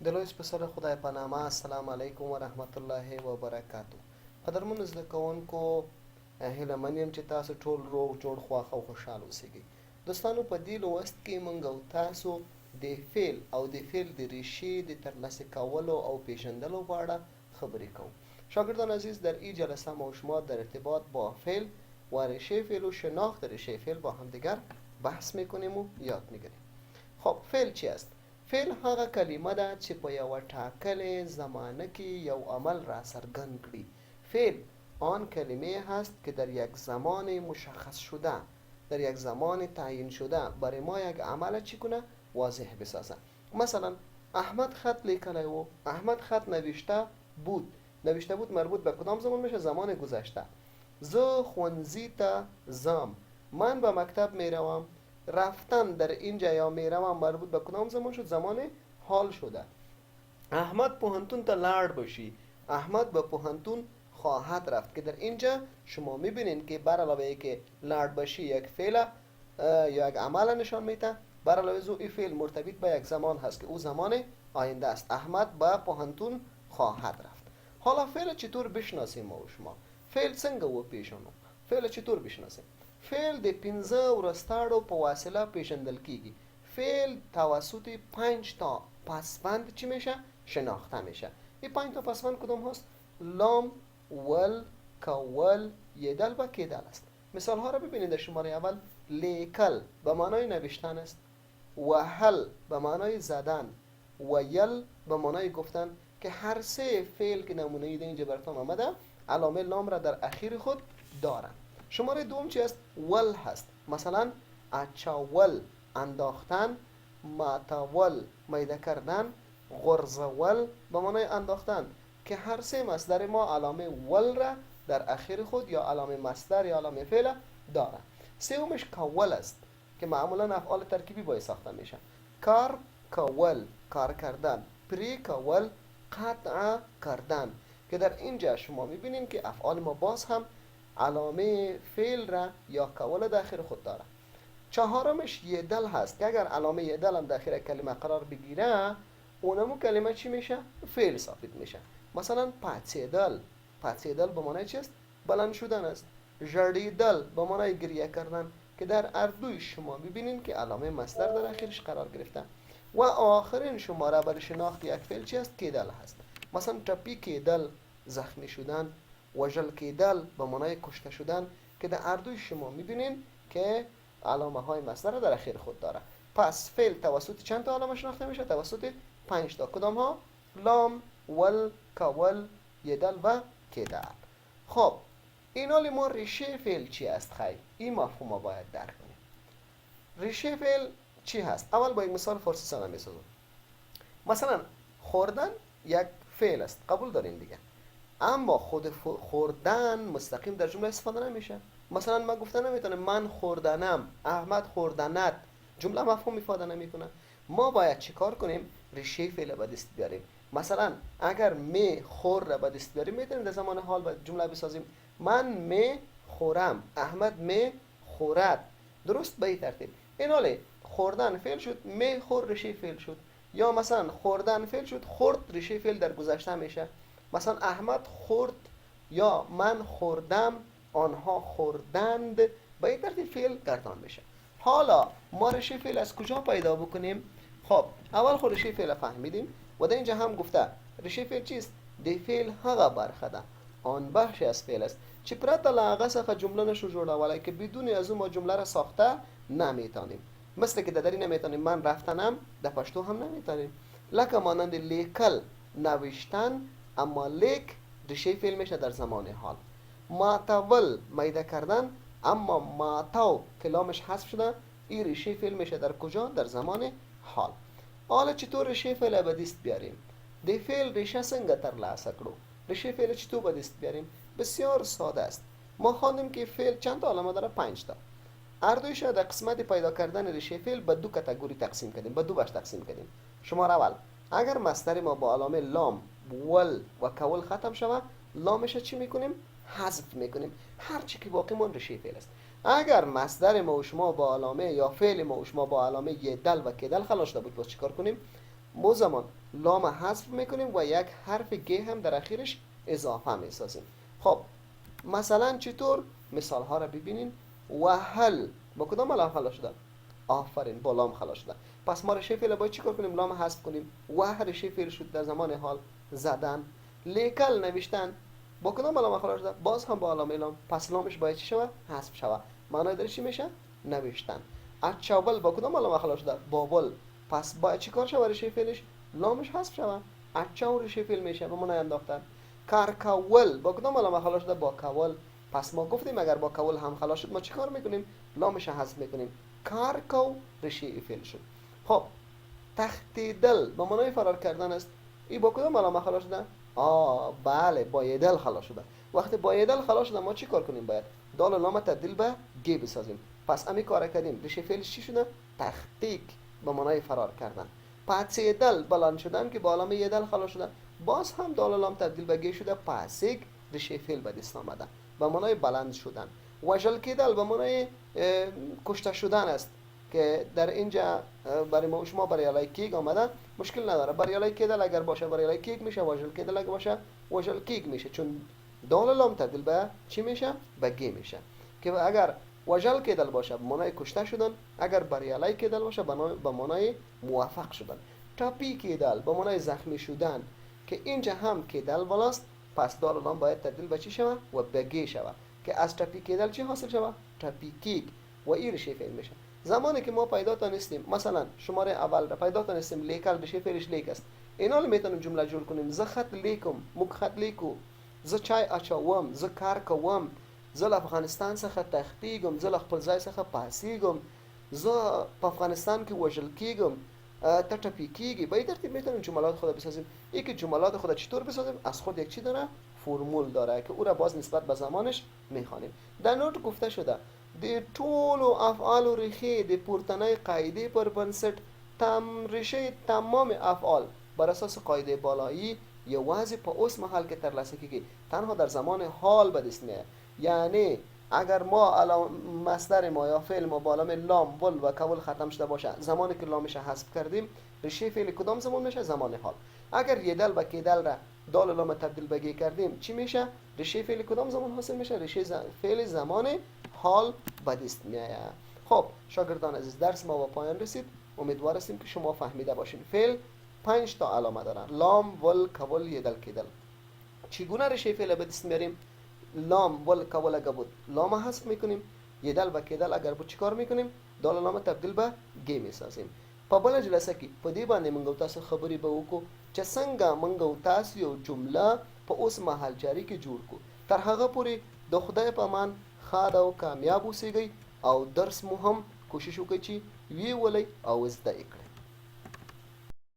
دلویس پسر خدای په نامه السلام علیکم و رحمت الله و برکاتو. قدرمن زده کوونکو، هیله من یم چې تاسو ټول روغ جوړ خواښ او خوشحال اوسئ. دوستانو، په دې لوست کې موږ او تاسو د فعل او د فعل د ریشې د ترلاسه کولو او پیژندلو په اړه خبرې کوم. شاگردان عزیز، در این جلسه ما و شما در ارتباط با فعل و ریشه فعل و شناخت ریشه فعل با هم دیگر بحث میکنیم و یاد میگیریم. خب فعل چی است؟ فعل هغه کلمه ده چې په یوه ټاکلې زمانه کې یو عمل را څرګند کړي. فعل آن کلمه هست که در یک زمان مشخص شده، در یک زمان تعیین شده برای ما یک عمل چی کنه؟ واضح بسازه. مثلا احمد خط لیکلی و احمد خط نوشته بود. نوشته بود مربوط به کدام زمان میشه؟ زمان گذشته. زه ښوونځي ته ځم، من به مکتب میروم. رفتن در اینجا یا میروم مربوط به کدام زمان شد؟ زمان حال شده. احمد پوهنتون تا لاړ باشی، احمد به پوهنتون خواهد رفت، که در اینجا شما میبینید که بر علاوه که لاړ باشی یک فعل یا یک عمل نشان میده، بر علاوه از این فعل مرتبط به یک زمان هست که او زمان آینده است. احمد به پوهنتون خواهد رفت. حالا فعل چطور بشناسیم ما و شما؟ فعل څنګه وپیژنو؟ فعل چطور بشناسیم؟ فعل د 15 ورستاړو په واسطه پیژندل کیږي. فعل توسط 5 تا پسوند چی میشه؟ شناخته میشه. این 5 تا پسوند کدوم هست؟ لام، ول، کول، یدل و کیدل است. مثال ها را ببینید. در شماره اول لیکل به معنای نوشتن است، وهل به معنای زدن و یل به معنای گفتن، که هر سه فعل که نمونه ای اینجا براتون آمده علامه لام را در اخیر خود دارند. شماره دوم چی است؟ ول هست. مثلا اچاول انداختن، ماتاول میده کردن، غرزول به معنای انداختن، که هر سه مصدر ما علامه ول را در اخیر خود یا علامه مصدر یا علامه فعل داره. سومش کول است که معمولا افعال ترکیبی باید ساخته میشه. کار کول، کار کردن. پری کول، قطع کردن، که در اینجا شما میبینید که افعال ما باز هم علامه فعل را یا کول داخل خود داره. چهارمش یدل هست که اگر علامه یدل هم داخل کلمه قرار بگیره، اونمو کلمه چی میشه؟ فعل ثابت میشه. مثلا پاتیدل، پاتیدل به معنی چیست؟ بلند شدن است. ژړیدل به معنی گریه کردن، که در اردوی شما ببینید که علامه مصدر در آخرش قرار گرفته. و آخرین شماره برای شناخت یک فعل چی است؟ کیدل هست. مثلا ټپی کیدل، زخمی شدن. وژل کیدل به معنای کشته شدن، که در اردوی شما میبینین که علامه های مصدر در اخیر خود داره. پس فعل توسط چند تا علامه شناخته میشه؟ توسط 5 تا. کدام ها؟ لام، ول، کول، یدل و کیدل. خب این حال ما ریشه فعل چی است؟ خیلی این مفهوم ما باید درک کنیم. ریشه فعل چی هست؟ اول با یک مثال فارسی ساده میسازم. مثلا خوردن یک فعل است، قبول دارین دیگه، اما خود خوردن مستقیم در جمله استفاده نمیشه. مثلا من گفتن نمیتونه من خوردنم، احمد خوردنت، جمله مفهوم ifade نمیکنه. ما باید چیکار کنیم؟ ریشه فعل به دست بیاریم. مثلا اگر می خور را به دست بیاریم، میتونیم در زمان حال به جمله بسازیم من می خورم، احمد می خورد. درست به این ترتیب. این حاله خوردن فعل شد، می خور ریشه فعل شد. یا مثلا خوردن فعل شد، خورد ریشه فعل در گذشته میشه. مثلا احمد خورد یا من خوردم، آنها خوردند. به این ترتیب فعل گردان میشه. حالا ما ریشه فعل از کجا پیدا بکنیم؟ خب اول خود ریشه فعل فهمیدیم و در اینجا هم گفته ریشه فعل چیست؟ د فعل هغه برخه ده، آن بخش از فعل است چې پرته له هغه څخه جمله نشو جوړولی، که بدون از او ما جمله را ساخته نمیتونیم. مثل که در این نمیتونیم من رفتنم، در پشتو هم نمیتونیم. لکه مانند لیکل، نوشتن، اما لیک ریشه فعل میشه در زمان حال. ماتول، میده کردن، اما ماتو کلامش حذف شده، این ریشه فعل میشه در کجا؟ در زمان حال. حالا چطور ریشه فعل به دست بیاریم؟ د فعل ریشه څنګه ترلاسه کړو؟ ریشه فعل چطور به دست بیاریم؟ بسیار ساده است. ما خواندیم که فعل چند تا علامه داره؟ 5 تا. اردویش در قسمت پیدا کردن ریشه فعل به دو کاتگوری تقسیم کردیم، به دو بخش تقسیم کردیم. شماره اول، اگر مصدر ما با علامه لام، ول و کول ختم شود، لامش چی میکنیم؟ حذف میکنیم. هر چی که باقی مون ریشه فعل است. اگر مصدر ما و شما با علامه یا فعل ما و شما با علامه یدل و کدل خلاص شده بود، باز چیکار کنیم؟ مو زمان لام حذف میکنیم و یک حرف گ هم در اخیرش اضافه میسازیم. خب مثلا چطور؟ مثال ها را ببینین. وهل با کدام لام خلا شده؟ آفرین، با لام خلا شده. پس ما رشته فعل باید چیکار کنیم؟ لام حذف کنیم. وه رشته فعل شد در زمان حال زدن. لیکل نوشتن با کدام لام خلا شده؟ باز هم با علامه لام. پس لامش باید چی شود؟ حذف شود. معنای درش چی میشه؟ نوشتن. اچاول با کدام لام خلا شده؟ باول. پس باید چیکار شود رشته فعلش؟ لامش حذف شود. اچاو رشته فعل میشه به معنای انداختن. کارکاول با کدام علامه خلا شده؟ با کاول. پس ما گفتیم اگر با کاول هم خلا شد ما چیکار میکنیم؟ لامش حذف میکنیم. کارکو رشته فعل شد. خب تختیدل به معنای فرار کردن است. این با کدام علامه خلا شده؟ بله، با یدل خلا شده. وقتی با یدل خلا شده ما چی کار کنیم؟ باید دال و لام تبدیل به گ بسازیم. پس امی کار کردیم. رشته فعلش چی شده؟ تختیک به معنای فرار کردن. پاتیدل بلند شدن که با علامه یدل خلا شده. باز هم دال و لام تبدیل به گ شده. پاسیک رشته فعل به دست آمده به معنای بلند شدن. وژل کیدل به معنای کشته شدن است که در اینجا برای ما شما برای علای کیک آمده، مشکل نداره. برای علای کیدل اگر باشه برای علای کیک میشه، وژل کیدل اگر باشه وژل کیک میشه، چون دال لام تبدیل به چی میشه؟ به گی میشه. که اگر وژل کیدل باشه به معنای کشته شدن، اگر برای علای کیدل باشه به معنای موفق شدن. تاپی کیدل به معنای زخمی شدن که اینجا هم کیدل بالاست، پس دال لام باید تبدیل به چی شود؟ و به گی شود که از تاپی کیدل چی حاصل شود؟ تاپی کیک و این رشته فعل میشه. زمانی که ما پیدا تانستیم مثلا شماره اول را پیدا تانستیم لیکل رشته فعلش لیک است، اینا رو میتونیم جمله جور کنیم. ز خط لیکم، مک خط لیکو، ز چای اچاوم، ز کار کوم، ز افغانستان څخه تختیګم، ز خپل ځای څخه پاسیګم، ز په افغانستان کې وژل کیږم، ته ټپي کیږي. به این ترتیب میتونیم جملات خود بسازیم. این که جملات خود چطور بسازیم؟ از خود یک چی داره؟ فرمول داره که او را باز نسبت به زمانش میخوانیم. در نوت گفته شده د ټولو افعالو ریښې د پورتنۍ قاعده پر بنسټ ریشه تمام افعال بر اساس قاعده بالایی یوازې په اوس مهال کې ترلاسه کیږي، تنها در زمان حال به دست میاد. یعنی اگر ما الان مصدر ما یا فعل ما با علامه لام ول و کول ختم شده باشه، زمانی که لامش حذف کردیم ریشه فعل کدام زمان میشه؟ زمان حال. اگر یدل و کیدل را دال لام تبدیل به گی کردیم چی میشه؟ ریشه فعل کدام زمان حاصل میشه؟ ریشه فعل زمان حال به دست میآید. خب شاگردان عزیز، درس ما به پایان رسید. امیدوار هستیم که شما فهمیده باشین. فعل 5 تا علامه دارن: لام، ول، کول، یدل، کیدل. چگونه ریشه فعل به دست میاریم؟ لام ول کول اگر بود لام حذف میکنیم، یدل و کیدل اگر بود چیکار میکنیم؟ دال لام تبدیل به گ میسازیم. په بل جلسه کې په دې باندې موږ تاسو خبرې به وکړو چې څنګه موږ تاسو یو جمله په اوس مهال جاری کې جوړ کو. تر هغه پورې د خدای په امان ښاد او کامیاب اوسئ او درس مو هم کوشش وکړئ چې وی ولئ او زده کړئ.